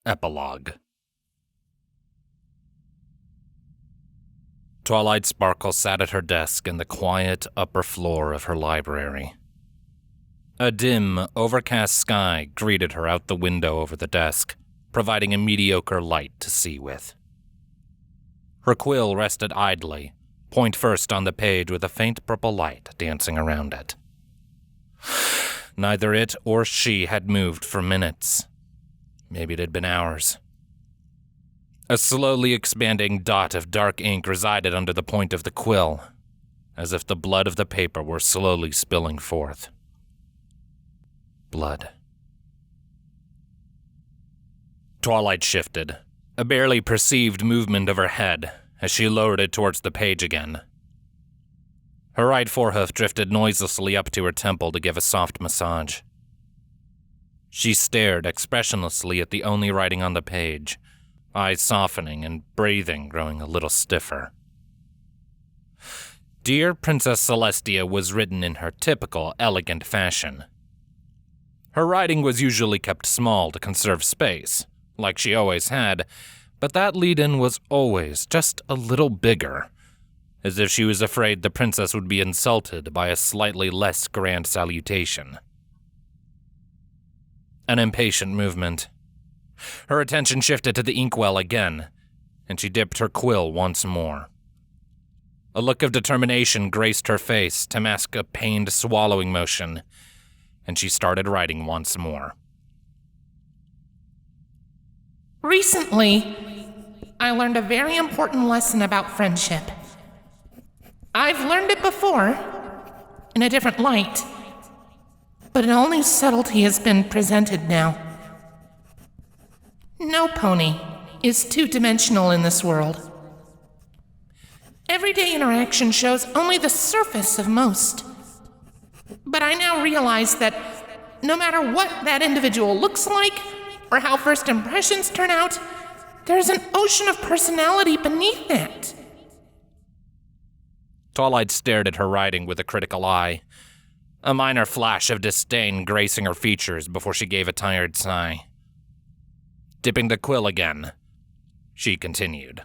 Epilogue. Twilight Sparkle sat at her desk in the quiet upper floor of her library. A dim, overcast sky greeted her out the window over the desk, providing a mediocre light to see with. Her quill rested idly, point first on the page with a faint purple light dancing around it. Neither it or she had moved for minutes. Maybe it had been hours. A slowly expanding dot of dark ink resided under the point of the quill, as if the blood of the paper were slowly spilling forth. Blood. Twilight shifted, a barely perceived movement of her head as she lowered it towards the page again. Her right forehoof drifted noiselessly up to her temple to give a soft massage. She stared expressionlessly at the only writing on the page, eyes softening and breathing growing a little stiffer. Dear Princess Celestia was written in her typical, elegant fashion. Her writing was usually kept small to conserve space, like she always had, but that lead-in was always just a little bigger, as if she was afraid the princess would be insulted by a slightly less grand salutation. An impatient movement. Her attention shifted to the inkwell again, and she dipped her quill once more. A look of determination graced her face to mask a pained swallowing motion, and she started writing once more. Recently, I learned a very important lesson about friendship. I've learned it before, in a different light, but an all-new subtlety has been presented now. No pony is two-dimensional in this world. Everyday interaction shows only the surface of most. But I now realize that no matter what that individual looks like, or how first impressions turn out, there's an ocean of personality beneath that. Twilight stared at her writing with a critical eye, a minor flash of disdain gracing her features before she gave a tired sigh. Dipping the quill again, she continued.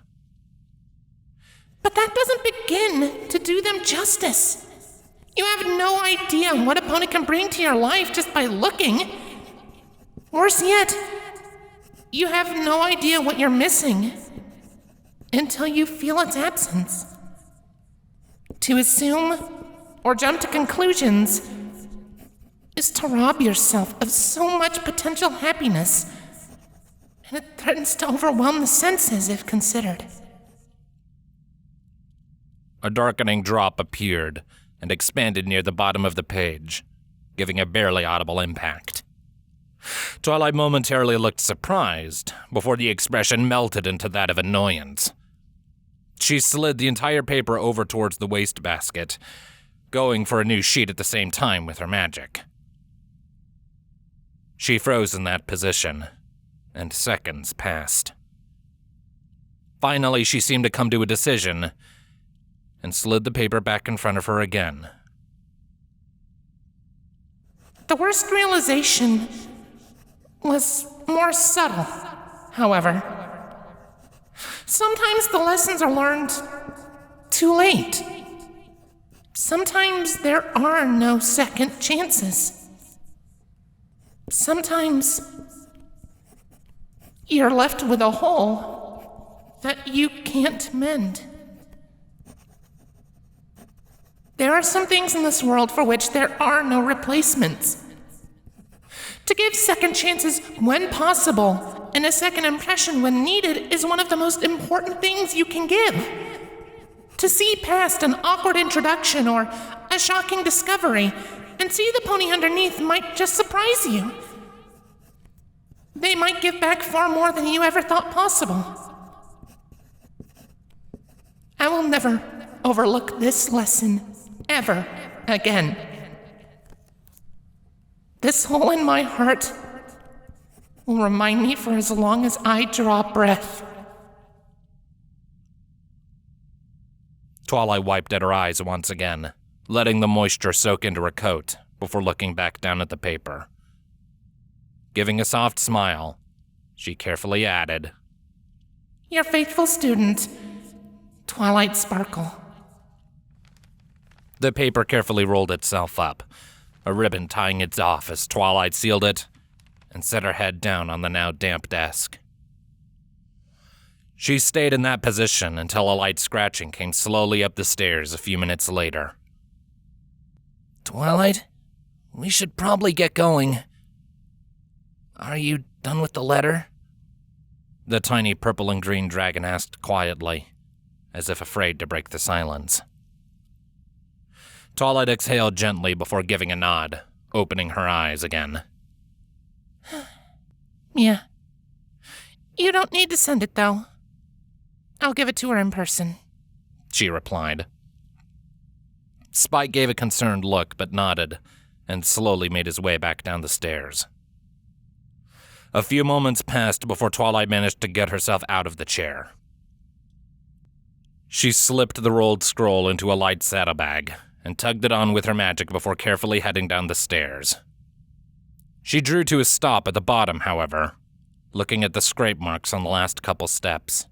But that doesn't begin to do them justice. You have no idea what a pony can bring to your life just by looking. Worse yet, you have no idea what you're missing until you feel its absence. To assume or jump to conclusions is to rob yourself of so much potential happiness, and it threatens to overwhelm the senses if considered. A darkening drop appeared and expanded near the bottom of the page, giving a barely audible impact. Twilight momentarily looked surprised before the expression melted into that of annoyance. She slid the entire paper over towards the wastebasket, going for a new sheet at the same time with her magic. She froze in that position, and seconds passed. Finally, she seemed to come to a decision, and slid the paper back in front of her again. The worst realization was more subtle, however. Sometimes the lessons are learned too late. Sometimes there are no second chances. Sometimes you're left with a hole that you can't mend. There are some things in this world for which there are no replacements. To give second chances when possible and a second impression when needed is one of the most important things you can give. To see past an awkward introduction or a shocking discovery and see the pony underneath might just surprise you. They might give back far more than you ever thought possible. I will never overlook this lesson ever again. This hole in my heart will remind me for as long as I draw breath. Twilight wiped at her eyes once again, letting the moisture soak into her coat before looking back down at the paper. Giving a soft smile, she carefully added. Your faithful student, Twilight Sparkle. The paper carefully rolled itself up, a ribbon tying it off as Twilight sealed it and set her head down on the now damp desk. She stayed in that position until a light scratching came slowly up the stairs a few minutes later. Twilight, we should probably get going. Are you done with the letter? The tiny purple and green dragon asked quietly, as if afraid to break the silence. Twilight exhaled gently before giving a nod, opening her eyes again. Yeah. You don't need to send it, though. I'll give it to her in person, she replied. Spike gave a concerned look but nodded and slowly made his way back down the stairs. A few moments passed before Twilight managed to get herself out of the chair. She slipped the rolled scroll into a light saddlebag and tugged it on with her magic before carefully heading down the stairs. She drew to a stop at the bottom, however, looking at the scrape marks on the last couple steps.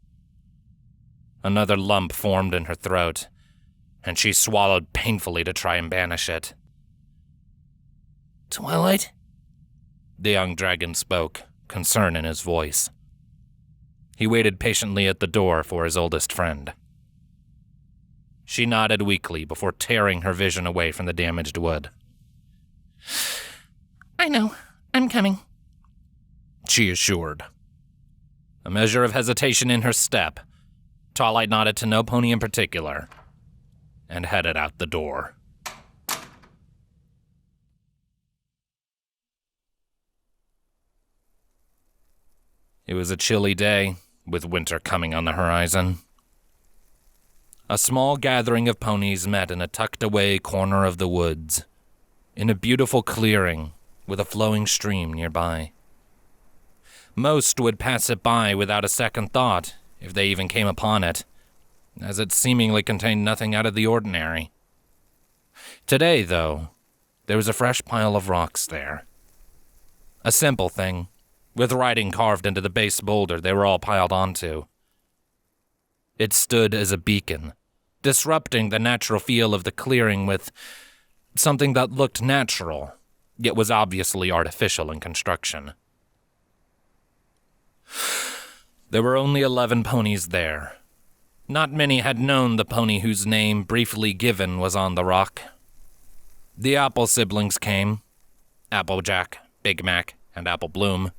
Another lump formed in her throat, and she swallowed painfully to try and banish it. Twilight? The young dragon spoke, concern in his voice. He waited patiently at the door for his oldest friend. She nodded weakly before tearing her vision away from the damaged wood. I know. I'm coming, she assured. A measure of hesitation in her step, Twilight nodded to no pony in particular and headed out the door. It was a chilly day, with winter coming on the horizon. A small gathering of ponies met in a tucked-away corner of the woods, in a beautiful clearing with a flowing stream nearby. Most would pass it by without a second thought, if they even came upon it, as it seemingly contained nothing out of the ordinary. Today, though, there was a fresh pile of rocks there. A simple thing, with writing carved into the base boulder they were all piled onto. It stood as a beacon, disrupting the natural feel of the clearing with something that looked natural, yet was obviously artificial in construction. There were only 11 ponies there. Not many had known the pony whose name, briefly given, was on the rock. The Apple siblings came. Applejack, Big Mac, and Apple Bloom.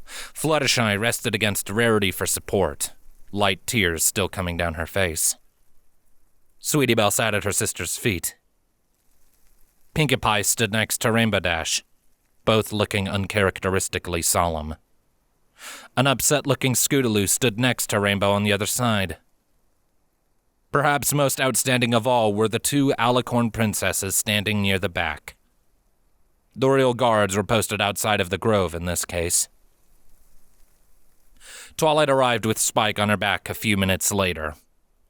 Fluttershy rested against Rarity for support, light tears still coming down her face. Sweetie Belle sat at her sister's feet. Pinkie Pie stood next to Rainbow Dash, both looking uncharacteristically solemn. An upset-looking Scootaloo stood next to Rainbow on the other side. Perhaps most outstanding of all were the 2 alicorn princesses standing near the back. The royal guards were posted outside of the grove in this case. Twilight arrived with Spike on her back a few minutes later,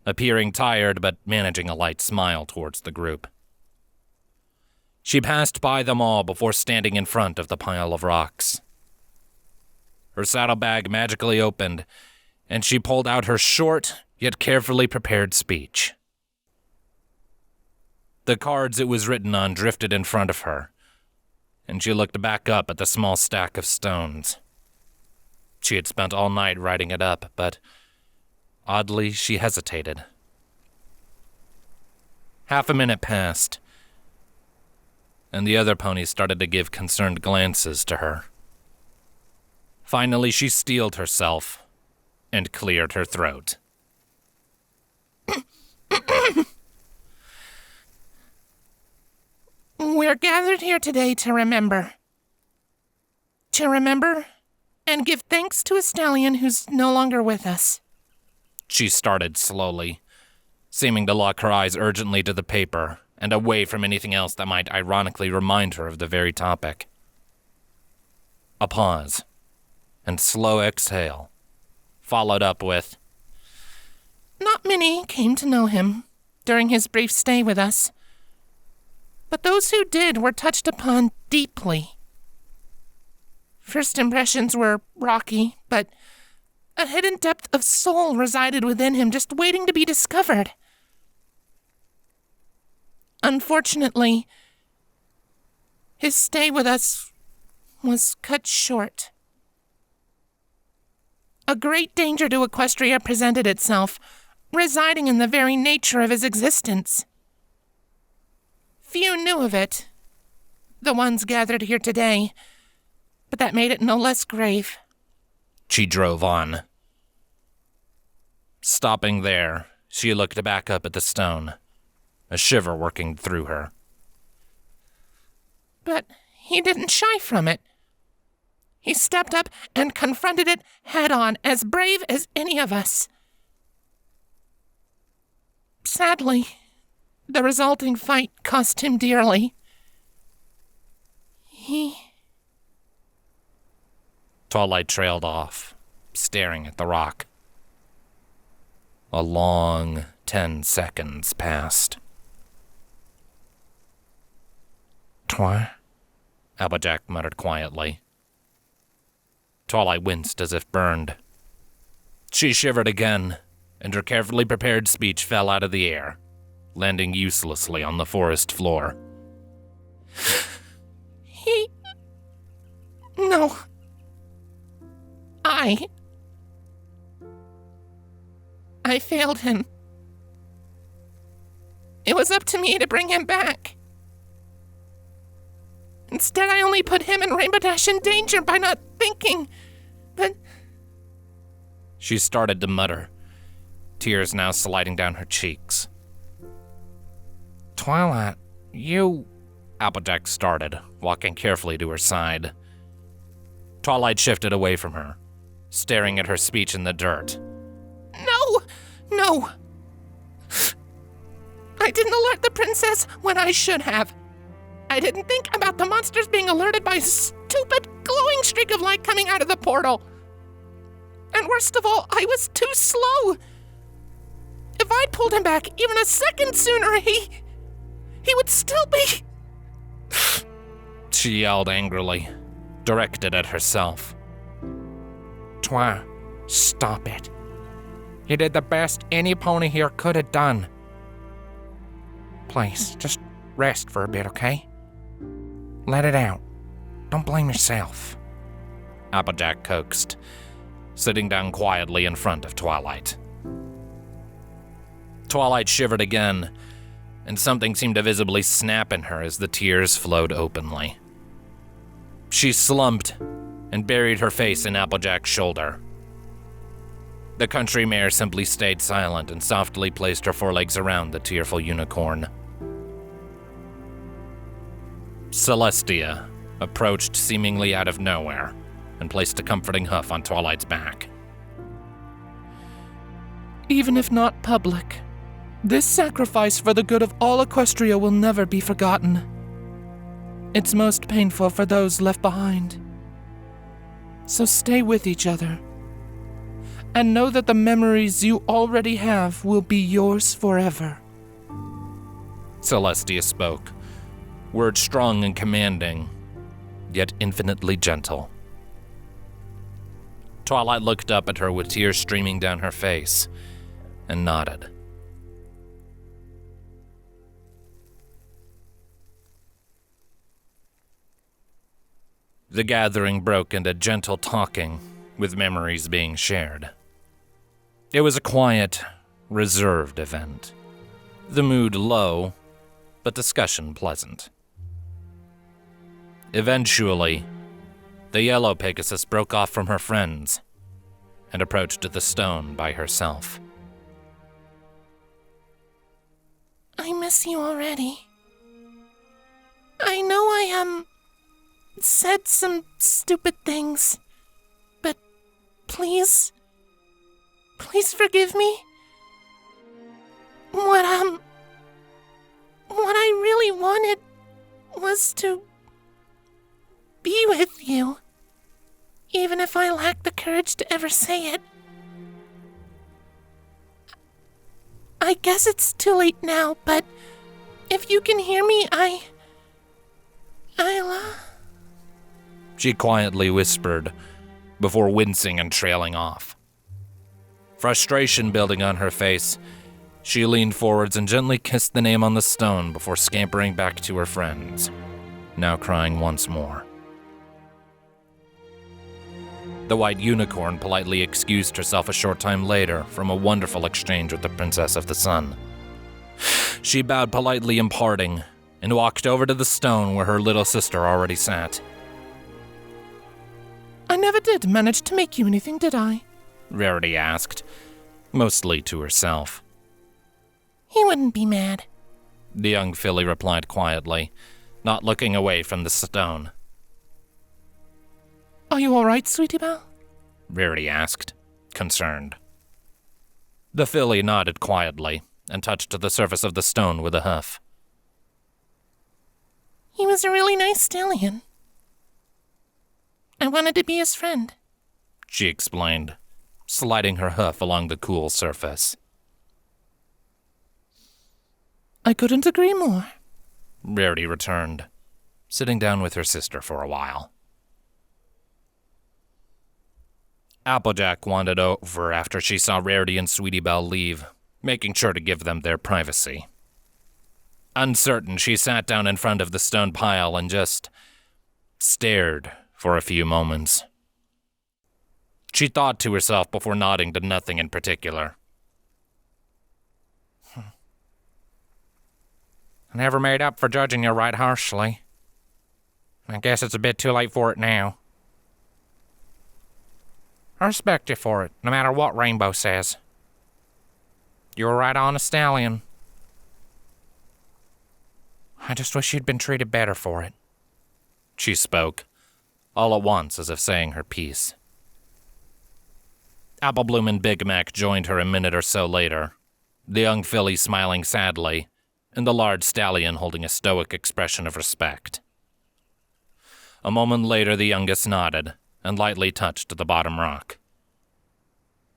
appearing tired but managing a light smile towards the group. She passed by them all before standing in front of the pile of rocks. Her saddlebag magically opened, and she pulled out her short, yet carefully prepared speech. The cards it was written on drifted in front of her, and she looked back up at the small stack of stones. She had spent all night writing it up, but oddly, she hesitated. Half a minute passed, and the other ponies started to give concerned glances to her. Finally, she steeled herself and cleared her throat. We're gathered here today to remember. To remember and give thanks to a stallion who's no longer with us. She started slowly, seeming to lock her eyes urgently to the paper and away from anything else that might ironically remind her of the very topic. A pause, and slow exhale, followed up with, Not many came to know him during his brief stay with us, but those who did were touched upon deeply. First impressions were rocky, but a hidden depth of soul resided within him, just waiting to be discovered. Unfortunately, his stay with us was cut short. A great danger to Equestria presented itself, residing in the very nature of his existence. Few knew of it, the ones gathered here today, but that made it no less grave. She drove on. Stopping there, she looked back up at the stone, a shiver working through her. But he didn't shy from it. He stepped up and confronted it head-on, as brave as any of us. Sadly, the resulting fight cost him dearly. Twilight trailed off, staring at the rock. A long 10 seconds passed. Toi? Applejack muttered quietly. Twilight winced as if burned. She shivered again, and her carefully prepared speech fell out of the air, landing uselessly on the forest floor. No. I failed him. It was up to me to bring him back. Instead, I only put him and Rainbow Dash in danger by not thinking. But... She started to mutter, tears now sliding down her cheeks. Twilight, you... Applejack started, walking carefully to her side. Twilight shifted away from her, staring at her speech in the dirt. No! I didn't alert the princess when I should have. I didn't think about the monsters being alerted by a stupid glowing streak of light coming out of the portal. And worst of all, I was too slow. If I'd pulled him back even a second sooner, he would still be... She yelled angrily, directed at herself. Toi, stop it. You did the best any pony here could have done. Please, just rest for a bit, okay? Let it out. Don't blame yourself. Applejack coaxed, sitting down quietly in front of Twilight. Twilight shivered again, and something seemed to visibly snap in her as the tears flowed openly. She slumped and buried her face in Applejack's shoulder. The country mare simply stayed silent and softly placed her forelegs around the tearful unicorn. Celestia approached seemingly out of nowhere and placed a comforting hoof on Twilight's back. Even if not public, this sacrifice for the good of all Equestria will never be forgotten. It's most painful for those left behind. So stay with each other, and know that the memories you already have will be yours forever. Celestia spoke, words strong and commanding, yet infinitely gentle. Twilight looked up at her with tears streaming down her face, and nodded. The gathering broke into gentle talking, with memories being shared. It was a quiet, reserved event. The mood low, but discussion pleasant. Eventually, the yellow Pegasus broke off from her friends and approached the stone by herself. I miss you already. I know I, said some stupid things, but please forgive me. What I really wanted was to be with you, even if I lack the courage to ever say it. I guess it's too late now, but she quietly whispered, before wincing and trailing off. Frustration building on her face, she leaned forwards and gently kissed the name on the stone before scampering back to her friends, now crying once more. The white unicorn politely excused herself a short time later from a wonderful exchange with the Princess of the Sun. She bowed politely in parting and walked over to the stone where her little sister already sat. I never did manage to make you anything, did I? Rarity asked, mostly to herself. He wouldn't be mad. The young filly replied quietly, not looking away from the stone. Are you all right, Sweetie Belle? Rarity asked, concerned. The filly nodded quietly and touched the surface of the stone with a hoof. He was a really nice stallion. I wanted to be his friend, she explained, sliding her hoof along the cool surface. I couldn't agree more, Rarity returned, sitting down with her sister for a while. Applejack wandered over after she saw Rarity and Sweetie Belle leave, making sure to give them their privacy. Uncertain, she sat down in front of the stone pile and just stared for a few moments. She thought to herself before nodding to nothing in particular. I never made up for judging you right harshly. I guess it's a bit too late for it now. I respect you for it, no matter what Rainbow says. You were right on a stallion. I just wish you'd been treated better for it. She spoke, all at once as if saying her piece. Applebloom and Big Mac joined her a minute or so later, the young filly smiling sadly, and the large stallion holding a stoic expression of respect. A moment later, the youngest nodded and lightly touched the bottom rock.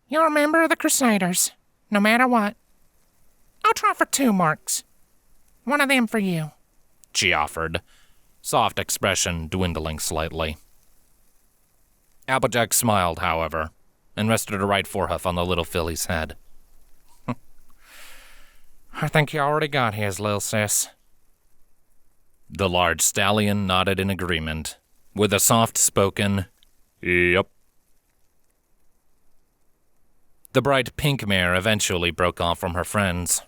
You're a member of the Crusaders, no matter what. I'll try for 2 marks. One of them for you, she offered, soft expression dwindling slightly. Applejack smiled, however, and rested her right forehoof on the little filly's head. I think you already got his, lil' sis. The large stallion nodded in agreement, with a soft-spoken, yep. The bright pink mare eventually broke off from her friends,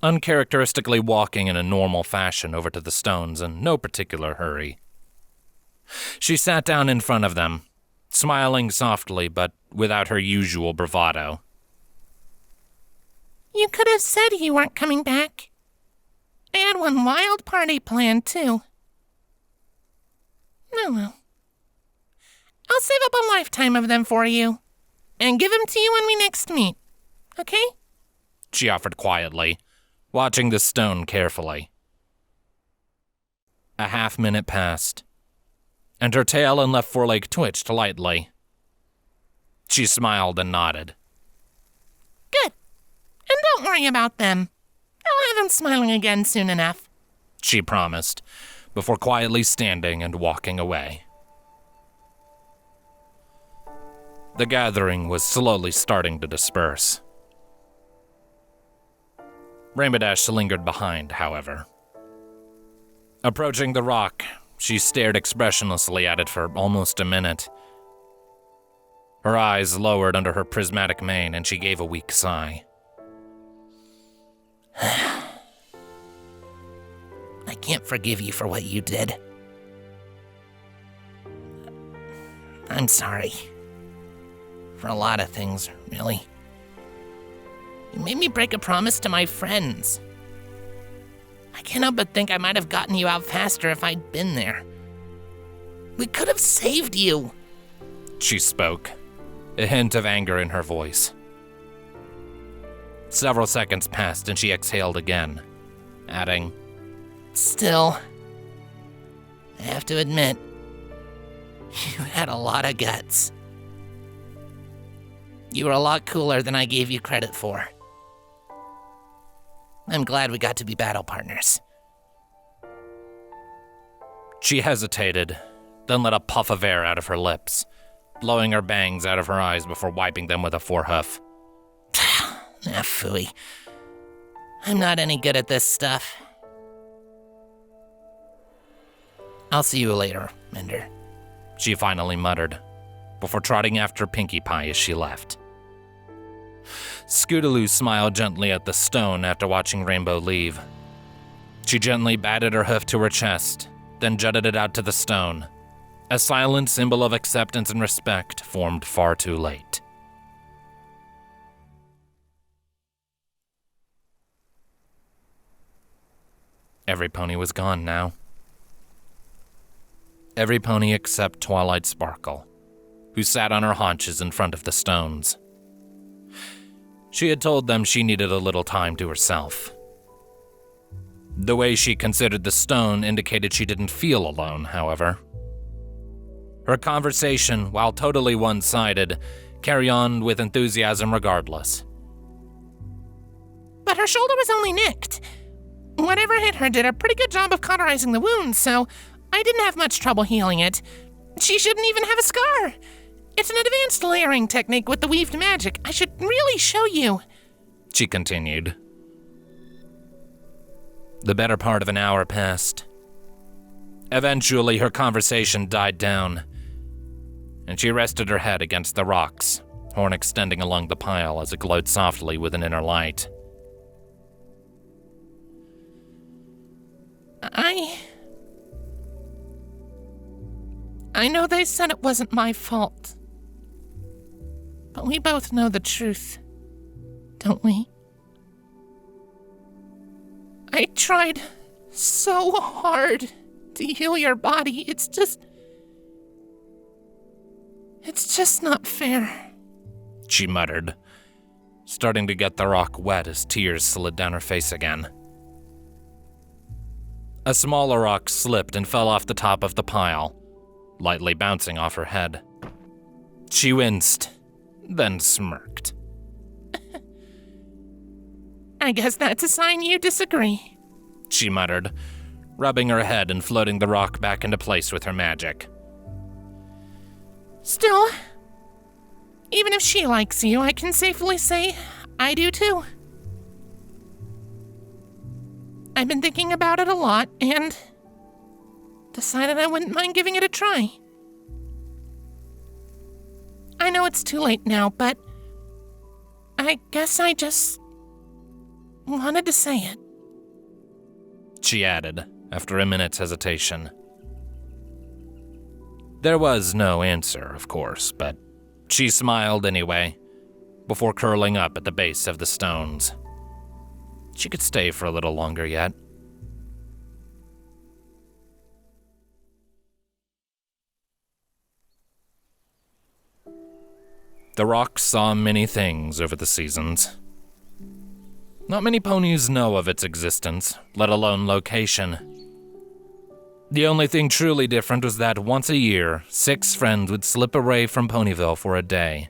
uncharacteristically walking in a normal fashion over to the stones in no particular hurry. She sat down in front of them, smiling softly but without her usual bravado. You could have said you weren't coming back. I had one wild party planned, too. Oh well. I'll save up a lifetime of them for you, and give them to you when we next meet, okay? She offered quietly, watching the stone carefully. A half-minute passed, and her tail and left foreleg twitched lightly. She smiled and nodded. Good. And don't worry about them. I'll have them smiling again soon enough, she promised, before quietly standing and walking away. The gathering was slowly starting to disperse. Rainbow Dash lingered behind, however. Approaching the rock, she stared expressionlessly at it for almost a minute. Her eyes lowered under her prismatic mane, and she gave a weak sigh. I can't forgive you for what you did. I'm sorry. For a lot of things, really. You made me break a promise to my friends. I can't help but think I might have gotten you out faster if I'd been there. We could have saved you, she spoke, a hint of anger in her voice. Several seconds passed and she exhaled again, adding, Still, I have to admit, you had a lot of guts. You were a lot cooler than I gave you credit for. I'm glad we got to be battle partners. She hesitated, then let a puff of air out of her lips, blowing her bangs out of her eyes before wiping them with a forehoof. Phooey. I'm not any good at this stuff. I'll see you later, Mender. She finally muttered, before trotting after Pinkie Pie as she left. Scootaloo smiled gently at the stone after watching Rainbow leave. She gently batted her hoof to her chest, then jutted it out to the stone, a silent symbol of acceptance and respect formed far too late. Every pony was gone now. Every pony except Twilight Sparkle, who sat on her haunches in front of the stones. She had told them she needed a little time to herself. The way she considered the stone indicated she didn't feel alone, however. Her conversation, while totally one-sided, carried on with enthusiasm regardless. But her shoulder was only nicked. Whatever hit her did a pretty good job of cauterizing the wound, so I didn't have much trouble healing it. She shouldn't even have a scar. It's an advanced layering technique with the weaved magic. I should really show you, she continued. The better part of an hour passed. Eventually, her conversation died down, and she rested her head against the rocks, horn extending along the pile as it glowed softly with an inner light. I know they said it wasn't my fault. But we both know the truth, don't we? I tried so hard to heal your body. It's just not fair, she muttered, starting to get the rock wet as tears slid down her face again. A smaller rock slipped and fell off the top of the pile, lightly bouncing off her head. She winced, then smirked. I guess that's a sign you disagree, she muttered, rubbing her head and floating the rock back into place with her magic. Still, even if she likes you, I can safely say I do too. I've been thinking about it a lot and decided I wouldn't mind giving it a try. I know it's too late now, but I guess I just wanted to say it, she added after a minute's hesitation. There was no answer, of course, but she smiled anyway, before curling up at the base of the stones. She could stay for a little longer yet. The rock saw many things over the seasons. Not many ponies know of its existence, let alone location. The only thing truly different was that once a year, 6 friends would slip away from Ponyville for a day.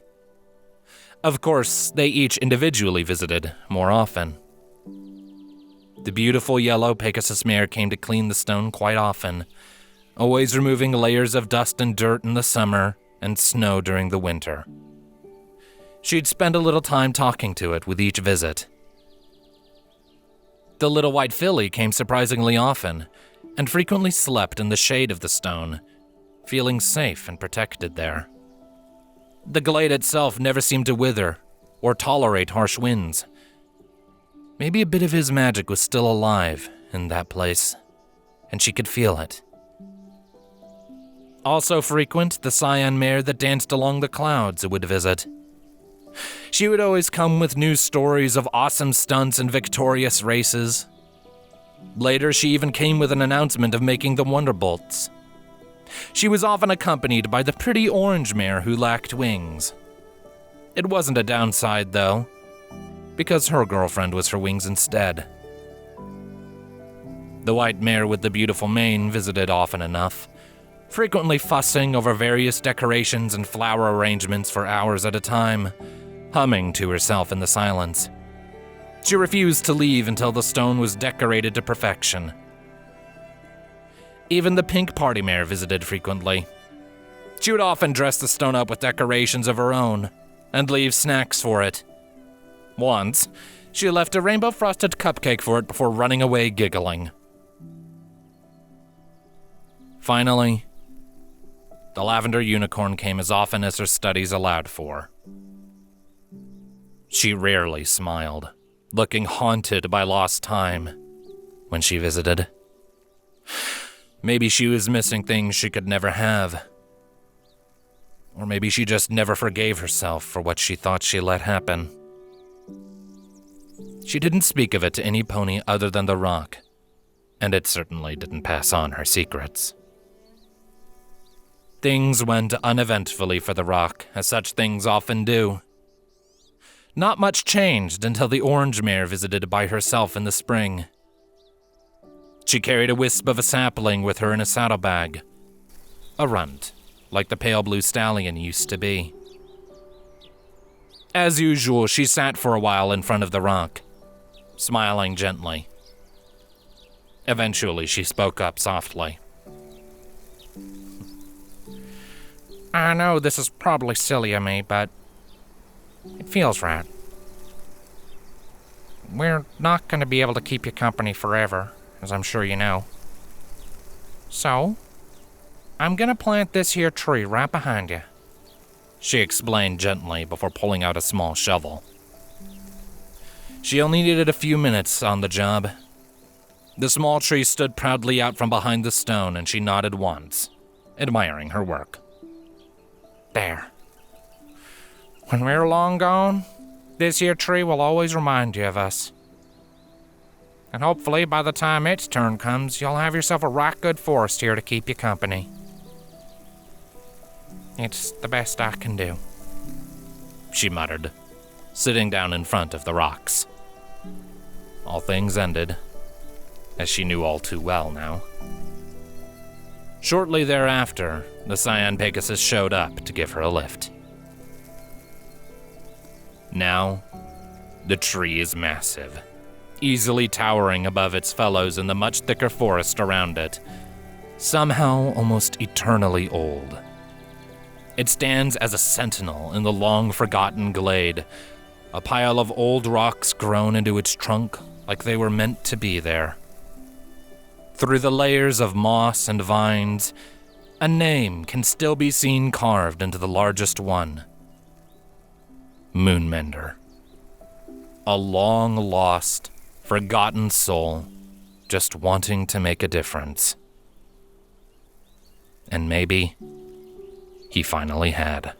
Of course, they each individually visited more often. The beautiful yellow Pegasus mare came to clean the stone quite often, always removing layers of dust and dirt in the summer and snow during the winter. She'd spend a little time talking to it with each visit. The little white filly came surprisingly often, and frequently slept in the shade of the stone, feeling safe and protected there. The glade itself never seemed to wither or tolerate harsh winds. Maybe a bit of his magic was still alive in that place, and she could feel it. Also frequent, the Cyan mare that danced along the clouds would visit. She would always come with news stories of awesome stunts and victorious races. Later, she even came with an announcement of making the Wonderbolts. She was often accompanied by the pretty orange mare who lacked wings. It wasn't a downside, though, because her girlfriend was her wings instead. The white mare with the beautiful mane visited often enough, frequently fussing over various decorations and flower arrangements for hours at a time, humming to herself in the silence. She refused to leave until the stone was decorated to perfection. Even the pink party mare visited frequently. She would often dress the stone up with decorations of her own and leave snacks for it. Once, she left a rainbow-frosted cupcake for it before running away giggling. Finally, the lavender unicorn came as often as her studies allowed for. She rarely smiled, looking haunted by lost time when she visited. Maybe she was missing things she could never have. Or maybe she just never forgave herself for what she thought she let happen. She didn't speak of it to any pony other than the rock, and it certainly didn't pass on her secrets. Things went uneventfully for the rock, as such things often do. Not much changed until the orange mare visited by herself in the spring. She carried a wisp of a sapling with her in a saddlebag, a runt, like the pale blue stallion used to be. As usual, she sat for a while in front of the rock, smiling gently. Eventually, she spoke up softly. I know this is probably silly of me, but it feels right. We're not going to be able to keep you company forever, as I'm sure you know. So, I'm going to plant this here tree right behind you, she explained gently before pulling out a small shovel. She only needed a few minutes on the job. The small tree stood proudly out from behind the stone, and she nodded once, admiring her work. There. When we're long gone, this here tree will always remind you of us. And hopefully by the time its turn comes, you'll have yourself a right good forest here to keep you company. It's the best I can do, she muttered, sitting down in front of the rocks. All things ended, as she knew all too well now. Shortly thereafter, the Cyan Pegasus showed up to give her a lift. Now, the tree is massive, easily towering above its fellows in the much thicker forest around it, somehow almost eternally old. It stands as a sentinel in the long-forgotten glade, a pile of old rocks grown into its trunk like they were meant to be there. Through the layers of moss and vines, a name can still be seen carved into the largest one. Moon Mender. A long-lost, forgotten soul, just wanting to make a difference. And maybe he finally had.